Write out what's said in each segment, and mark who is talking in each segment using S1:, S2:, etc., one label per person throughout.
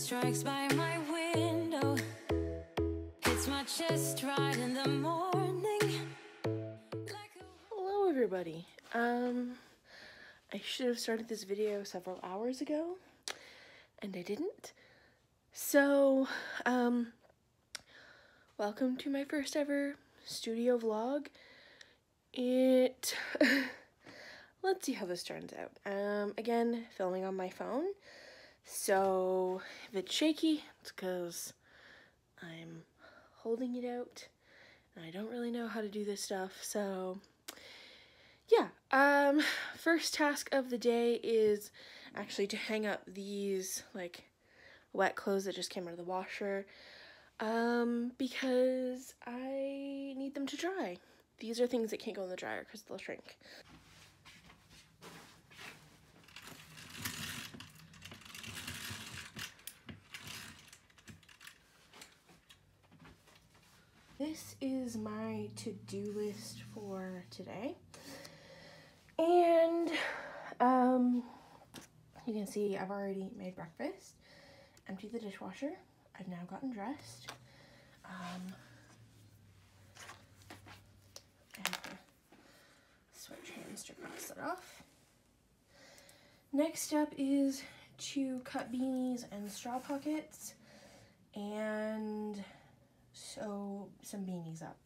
S1: strikes by my window. Hits my chest right in the morning.
S2: Hello everybody. I should have started this video several hours ago, and I didn't. So, welcome to my first ever studio vlog. Let's see how this turns out. Again, filming on my phone. So, if it's shaky, it's because I'm holding it out, and I don't really know how to do this stuff, so yeah. First task of the day is actually to hang up these, like, wet clothes that just came out of the washer, because I need them to dry. These are things that can't go in the dryer because they'll shrink. This is my to-do list for today, and you can see I've already made breakfast, emptied the dishwasher, I've now gotten dressed, I have to switch hands to cross it off. Next up is to cut beanies and straw pockets and sew some beanies up.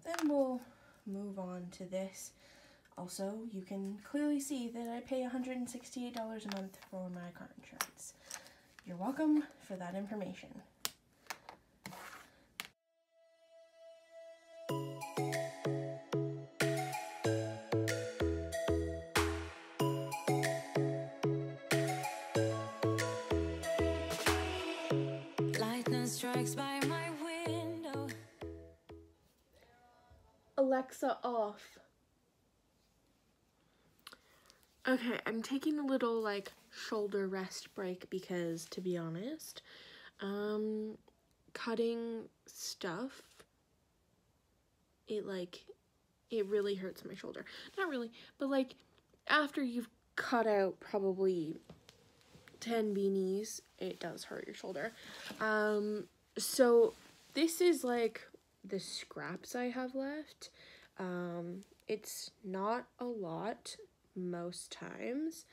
S2: Then we'll move on to this. Also, you can clearly see that I pay $168 a month for my car insurance. You're welcome for that information.
S1: Lightning strikes by my window.
S2: Alexa, off. Okay, I'm taking a little, like, shoulder rest break because, to be honest, cutting stuff, it really hurts my shoulder. Not really, but, like, after you've cut out probably 10 beanies, it does hurt your shoulder. So this is, like, the scraps I have left. It's not a lot most times,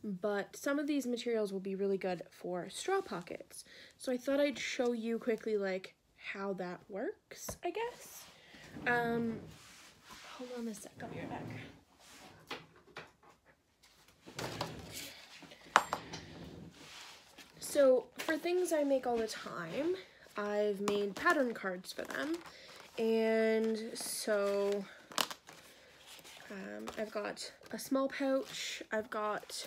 S2: but some of these materials will be really good for straw pockets. So I thought I'd show you quickly, like, how that works, I guess. Hold on a sec, I'll be right back. So for things I make all the time, I've made pattern cards for them, and so I've got a small pouch, I've got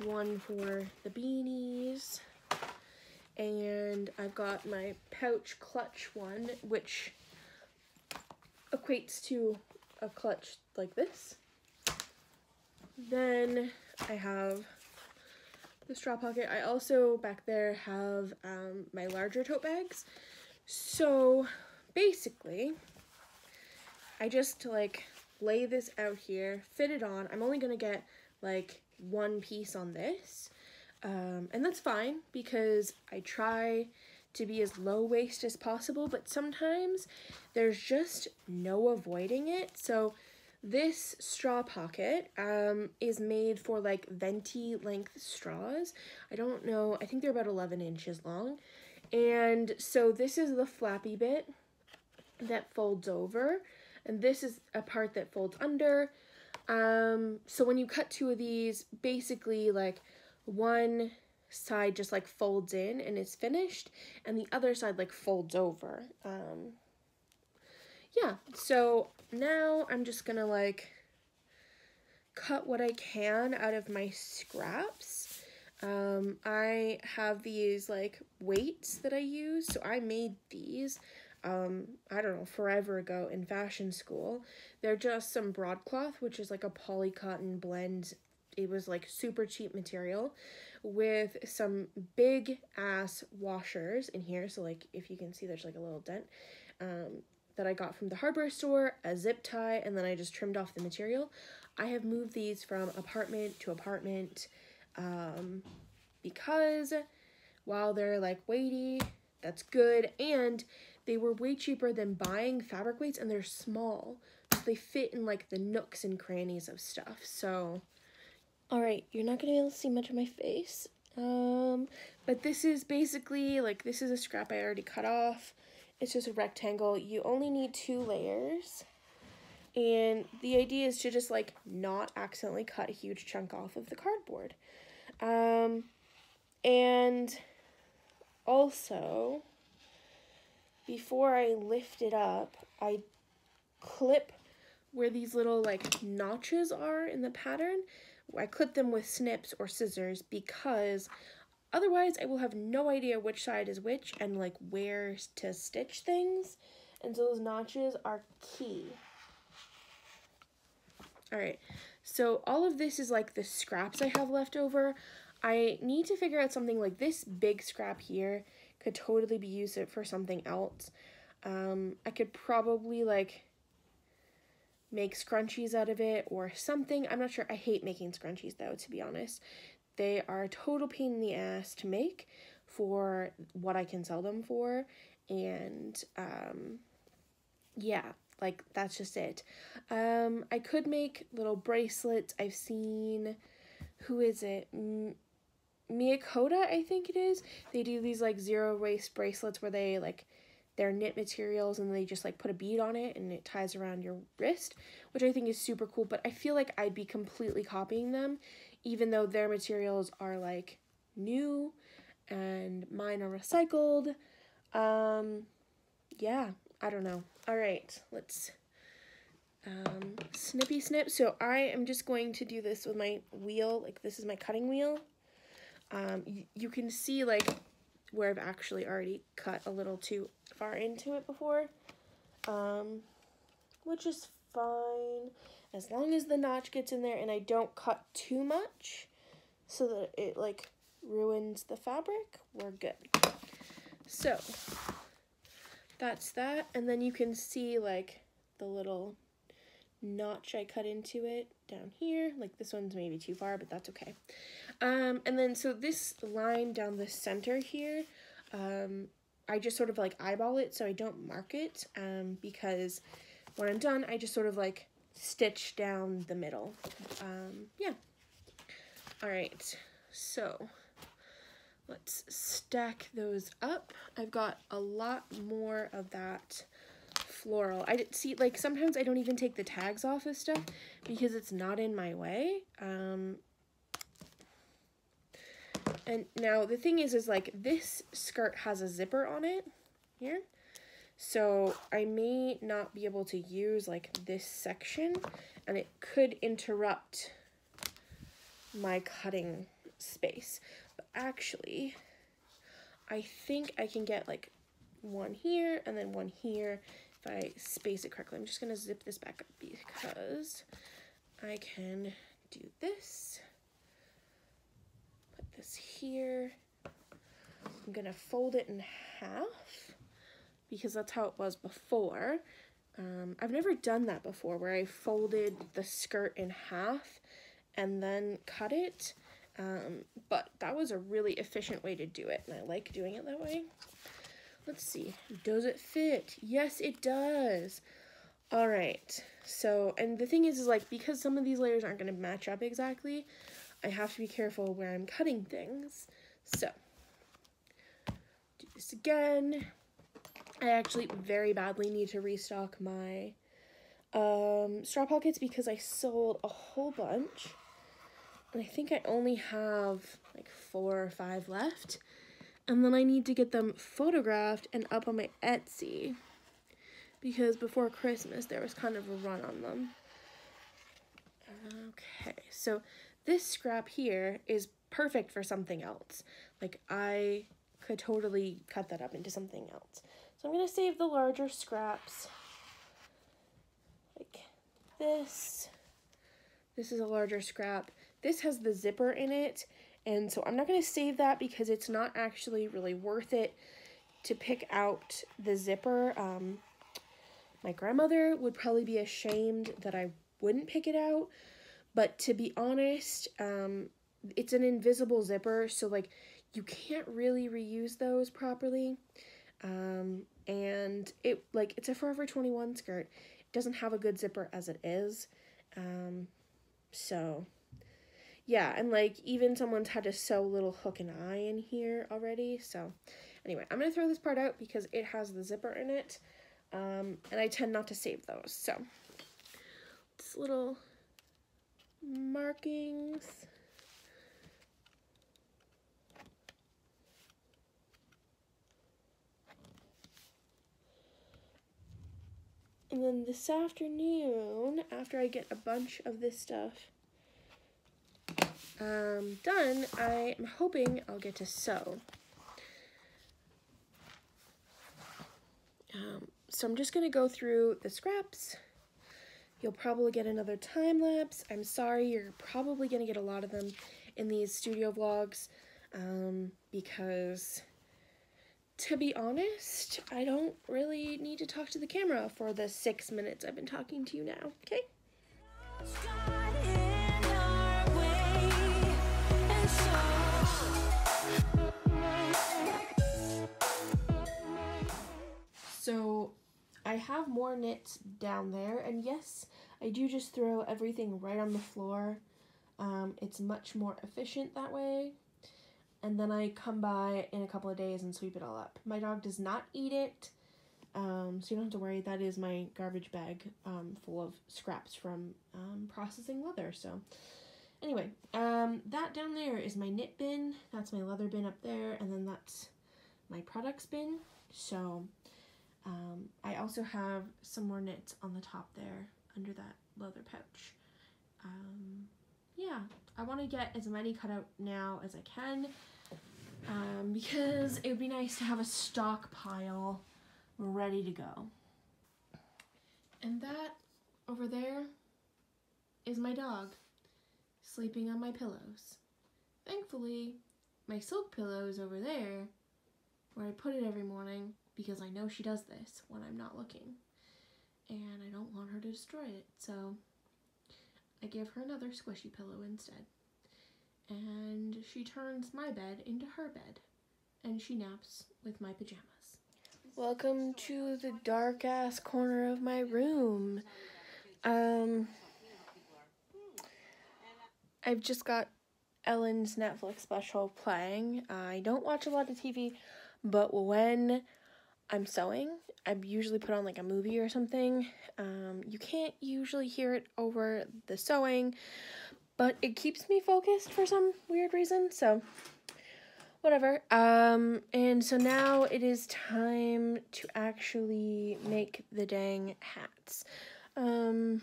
S2: one for the beanies, and I've got my pouch clutch one, which equates to a clutch like this. Then I have the straw pocket. I also back there have my larger tote bags. So basically, I just like lay this out here, fit it on. I'm only gonna get like one piece on this, and that's fine because I try to be as low waist as possible, but sometimes there's just no avoiding it. So this straw pocket is made for like venti length straws. I don't know, I think they're about 11 inches long. And so this is the flappy bit that folds over, and this is a part that folds under. So when you cut two of these, basically like one side just like folds in and it's finished, and the other side like folds over. Yeah, so now I'm just gonna like cut what I can out of my scraps. I have these like weights that I use, so I made these I don't know, forever ago in fashion school. They're just some broadcloth, which is like a poly cotton blend. It was like super cheap material with some big ass washers in here. So like if you can see, there's like a little dent that I got from the hardware store, a zip tie, and then I just trimmed off the material. I have moved these from apartment to apartment because while they're like weighty, that's good, and they were way cheaper than buying fabric weights, and they're small, so they fit in like the nooks and crannies of stuff. So all right, you're not gonna be able to see much of my face, but this is basically like, this is a scrap I already cut off. It's just a rectangle. You only need 2 layers, and the idea is to just like not accidentally cut a huge chunk off of the cardboard. And also, before I lift it up, I clip where these little like notches are in the pattern. I clip them with snips or scissors, because otherwise I will have no idea which side is which and like where to stitch things. And so those notches are key. All right, so all of this is like the scraps I have left over. I need to figure out something. Like this big scrap here could totally be used for something else. I could probably like make scrunchies out of it or something. I'm not sure. I hate making scrunchies though, to be honest. They are a total pain in the ass to make for what I can sell them for. And yeah, like that's just it. I could make little bracelets. I've seen, who is it? McAllister, I think it is. They do these like zero waste bracelets where they like, they're knit materials and they just like put a bead on it and it ties around your wrist, which I think is super cool. But I feel like I'd be completely copying them, even though their materials are like new and mine are recycled. Yeah, I don't know. All right, let's snippy snip. So I am just going to do this with my wheel. Like this is my cutting wheel. You can see like where I've actually already cut a little too far into it before, which is fine as long as the notch gets in there and I don't cut too much so that it like ruins the fabric. We're good. So that's that, and then you can see like the little notch I cut into it down here. Like this one's maybe too far, but that's okay. And then so this line down the center here, I just sort of like eyeball it so I don't mark it, because when I'm done, I just sort of like stitch down the middle. Yeah. All right, so let's stack those up. I've got a lot more of that floral. I didn't see, like sometimes I don't even take the tags off of stuff because it's not in my way. And now the thing is like this skirt has a zipper on it here. So I may not be able to use like this section, and it could interrupt my cutting space. But actually, I think I can get like one here and then one here if I space it correctly. I'm just gonna zip this back up because I can do this. Put this here. I'm gonna fold it in half because that's how it was before. I've never done that before where I folded the skirt in half and then cut it. But that was a really efficient way to do it, and I like doing it that way. Let's see, does it fit? Yes, it does. All right, so, and the thing is like, because some of these layers aren't gonna match up exactly, I have to be careful where I'm cutting things. So, do this again. I actually very badly need to restock my straw pockets because I sold a whole bunch. And I think I only have like 4 or 5 left. And then I need to get them photographed and up on my Etsy, because before Christmas there was kind of a run on them. Okay, so this scrap here is perfect for something else. Like I could totally cut that up into something else. So I'm gonna save the larger scraps. Like this. This is a larger scrap. This has the zipper in it, and so I'm not going to save that because it's not actually really worth it to pick out the zipper. My grandmother would probably be ashamed that I wouldn't pick it out, but to be honest, it's an invisible zipper, so like you can't really reuse those properly. And it's a Forever 21 skirt. It doesn't have a good zipper as it is. So yeah, and like even someone's had to sew a little hook and eye in here already. So anyway, I'm gonna throw this part out because it has the zipper in it. And I tend not to save those. So it's little markings. And then this afternoon, after I get a bunch of this stuff done, I am hoping I'll get to sew. So I'm just going to go through the scraps. You'll probably get another time lapse. I'm sorry, you're probably going to get a lot of them in these studio vlogs because, to be honest, I don't really need to talk to the camera for the 6 minutes I've been talking to you now, okay? So I have more knits down there, and yes, I do just throw everything right on the floor. It's much more efficient that way. And then I come by in a couple of days and sweep it all up. My dog does not eat it, so you don't have to worry. That is my garbage bag full of scraps from processing leather. So anyway, that down there is my knit bin. That's my leather bin up there, and then that's my products bin. So I also have some more knits on the top there under that leather pouch. Yeah, I want to get as many cut out now as I can because it would be nice to have a stockpile ready to go. And that over there is my dog sleeping on my pillows. Thankfully, my silk pillow is over there where I put it every morning because I know she does this when I'm not looking and I don't want her to destroy it, so I give her another squishy pillow instead. And she turns my bed into her bed, and she naps with my pajamas. Welcome to the dark-ass corner of my room. I've just got Ellen's Netflix special playing. I don't watch a lot of TV, but when I'm sewing, I usually put on like a movie or something. You can't usually hear it over the sewing, but it keeps me focused for some weird reason, so whatever. And so now it is time to actually make the dang hats. I'm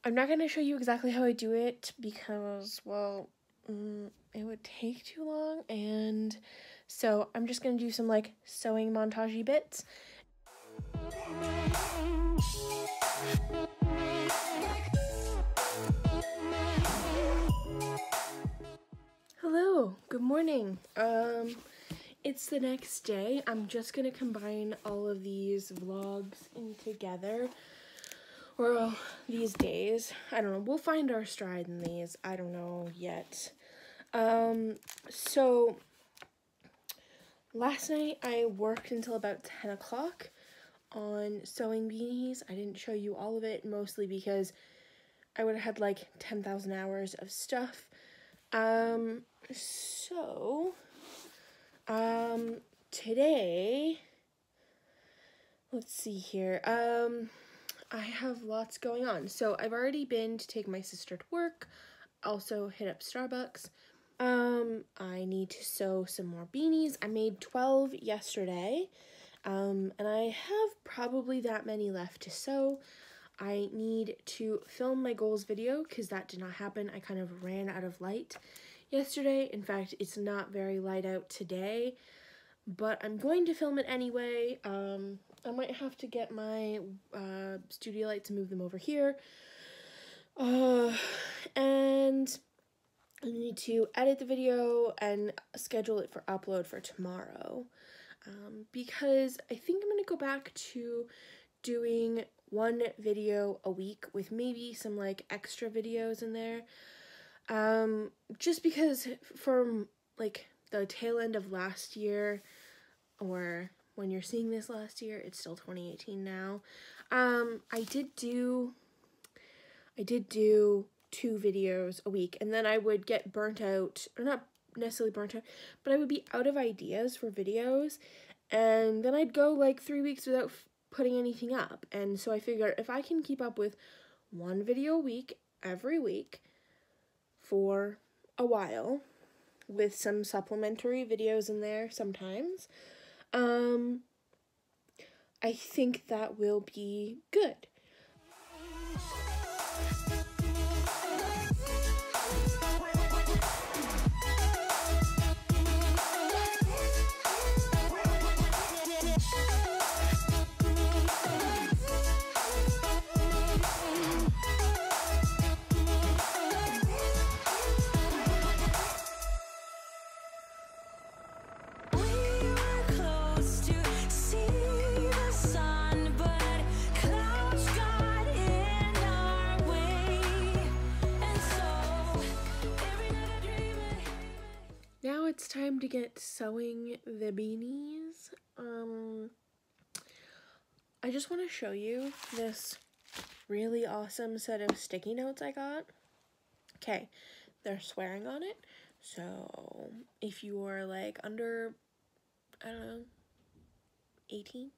S2: not going to show you exactly how I do it because, well, it would take too long, and so I'm just going to do some like sewing montage-y bits. Hello, good morning. It's the next day. I'm just gonna combine all of these vlogs in together. Well, these days. I don't know. We'll find our stride in these. I don't know yet. So last night I worked until about 10 o'clock on sewing beanies. I didn't show you all of it, mostly because I would have had like 10,000 hours of stuff. Today, let's see here, I have lots going on. So I've already been to take my sister to work, also hit up Starbucks. I need to sew some more beanies. I made 12 yesterday, and I have probably that many left to sew. I need to film my goals video because that did not happen. I kind of ran out of light yesterday. In fact, it's not very light out today, but I'm going to film it anyway. I might have to get my studio lights and move them over here. And I need to edit the video and schedule it for upload for tomorrow. Because I think I'm going to go back to doing one video a week with maybe some like extra videos in there. Just because from like the tail end of last year, or when you're seeing this last year, it's still 2018 now. I did do 2 videos a week, and then I would get burnt out, or not necessarily burnt out, but I would be out of ideas for videos, and then I'd go like 3 weeks without putting anything up. And so I figured if I can keep up with 1 video a week every week for a while, with some supplementary videos in there sometimes, I think that will be good. Now it's time to get sewing the beanies. I just want to show you this really awesome set of sticky notes I got. Okay, they're swearing on it, so if you are like under, I don't know, 18,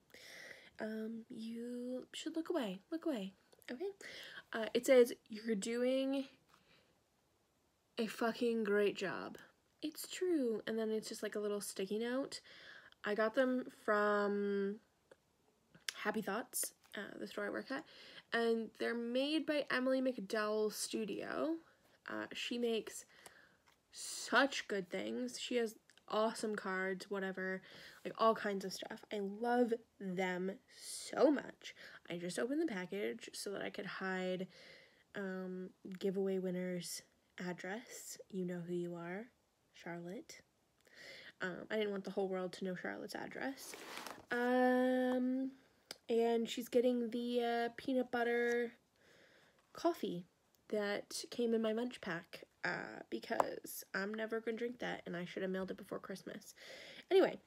S2: you should look away, okay? It says, "You're doing a fucking great job." It's true. And then it's just like a little sticky note. I got them from Happy Thoughts, the store I work at, and they're made by Emily McDowell's studio. She makes such good things. She has awesome cards, whatever, like all kinds of stuff. I love them so much. I just opened the package so that I could hide giveaway winner's address. You know who you are. Charlotte. I didn't want the whole world to know Charlotte's address. And she's getting the peanut butter coffee that came in my lunch pack, because I'm never gonna drink that, and I should have mailed it before Christmas. Anyway,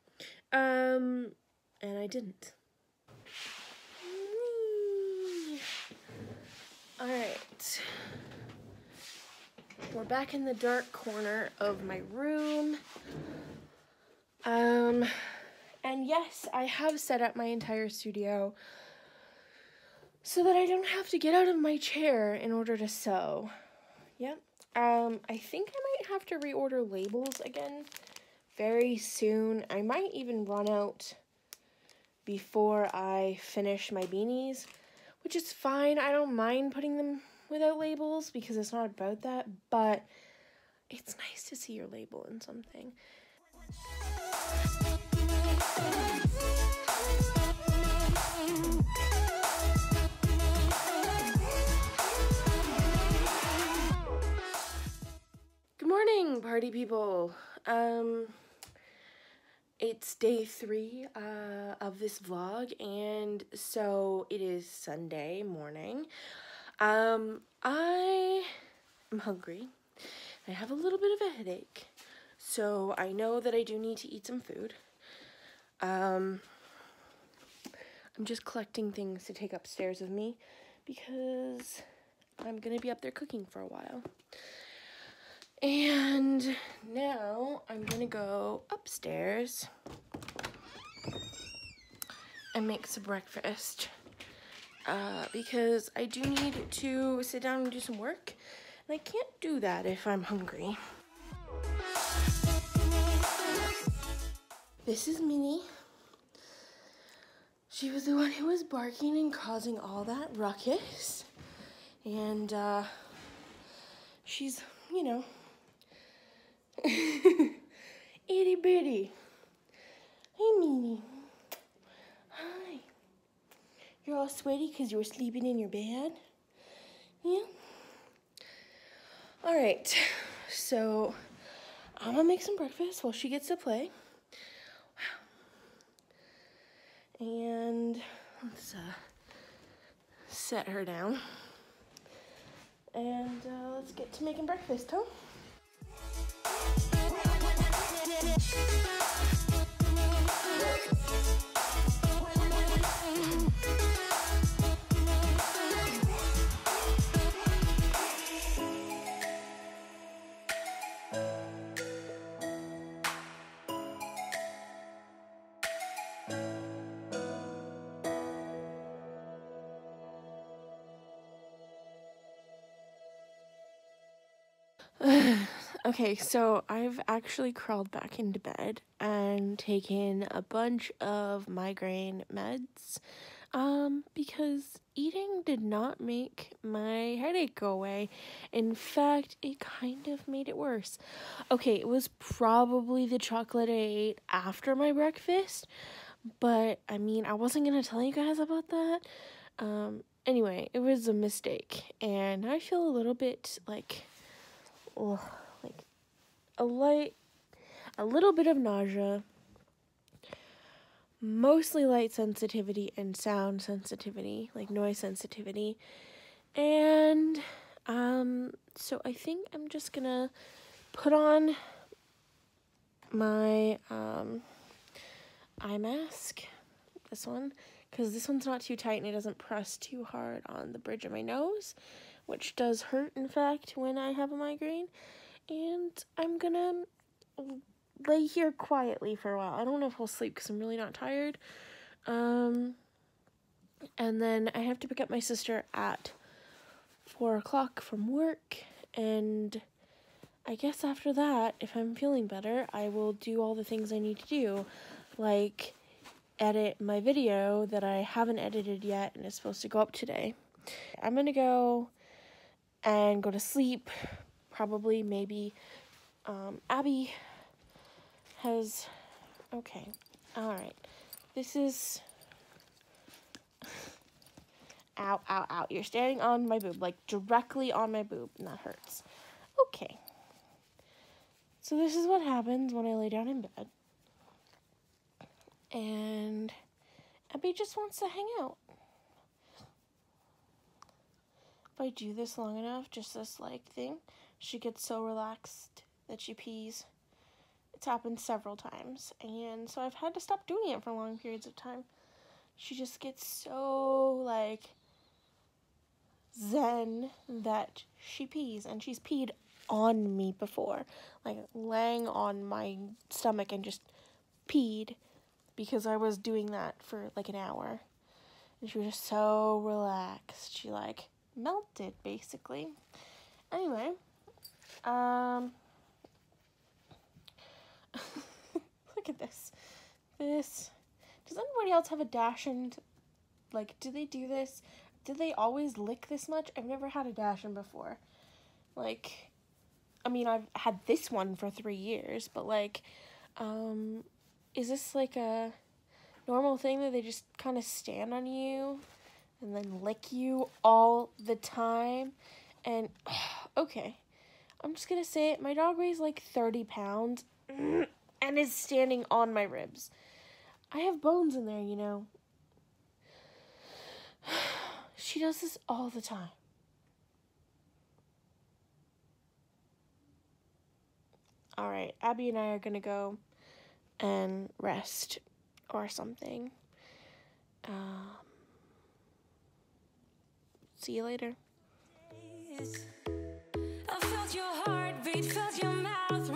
S2: and I didn't. Alright. We're back in the dark corner of my room. And yes, I have set up my entire studio so that I don't have to get out of my chair in order to sew. Yep. I think I might have to reorder labels again very soon. I might even run out before I finish my beanies, which is fine. I don't mind putting them without labels because it's not about that, but it's nice to see your label in something. Good morning, party people. It's day 3 of this vlog, and so it is Sunday morning. I am hungry. I have a little bit of a headache, so I know that I do need to eat some food. I'm just collecting things to take upstairs with me because I'm gonna be up there cooking for a while. And now I'm gonna go upstairs and make some breakfast, because I do need to sit down and do some work, and I can't do that if I'm hungry. This is Minnie. She was the one who was barking and causing all that ruckus, and she's, you know, itty bitty. Hey, Minnie. Hi. You're all sweaty because you were sleeping in your bed? Yeah? Alright, so I'm gonna make some breakfast while she gets to play. And let's set her down. And let's get to making breakfast, huh? Okay, so I've actually crawled back into bed and taken a bunch of migraine meds, because eating did not make my headache go away. In fact, it kind of made it worse. Okay, it was probably the chocolate I ate after my breakfast, but I mean, I wasn't gonna tell you guys about that. Anyway, it was a mistake, and I feel a little bit like, ugh, like a little bit of nausea, mostly light sensitivity and sound sensitivity, like noise sensitivity. And so I think I'm just gonna put on my eye mask, this one, because this one's not too tight and it doesn't press too hard on the bridge of my nose, which does hurt, in fact, when I have a migraine. And I'm gonna lay here quietly for a while. I don't know if I'll sleep because I'm really not tired. And then I have to pick up my sister at 4 o'clock from work, and I guess after that, if I'm feeling better, I will do all the things I need to do, like edit my video that I haven't edited yet and is supposed to go up today. I'm gonna go and go to sleep, probably, maybe. Abby has, okay, alright, this is, ow, ow, ow, you're standing on my boob, like directly on my boob, and that hurts. Okay, so this is what happens when I lay down in bed, and Abby just wants to hang out. If I do this long enough, just this like thing, she gets so relaxed that she pees. It's happened several times, and so I've had to stop doing it for long periods of time. She just gets so like zen that she pees, and she's peed on me before, like laying on my stomach and just peed because I was doing that for like an hour, and she was just so relaxed. She like melted basically. Anyway, look at this. Does anybody else have a Dachshund? Like, do they do this? Do they always lick this much? I've never had a Dachshund before. Like, I mean, I've had this one for 3 years, but like, is this like a normal thing that they just kind of stand on you and then lick you all the time? And, okay, I'm just gonna say it, my dog weighs like 30 pounds and is standing on my ribs. I have bones in there, you know. She does this all the time. Alright, Abby and I are gonna go and rest or something. See you later.
S1: I felt your heartbeat, felt your mouth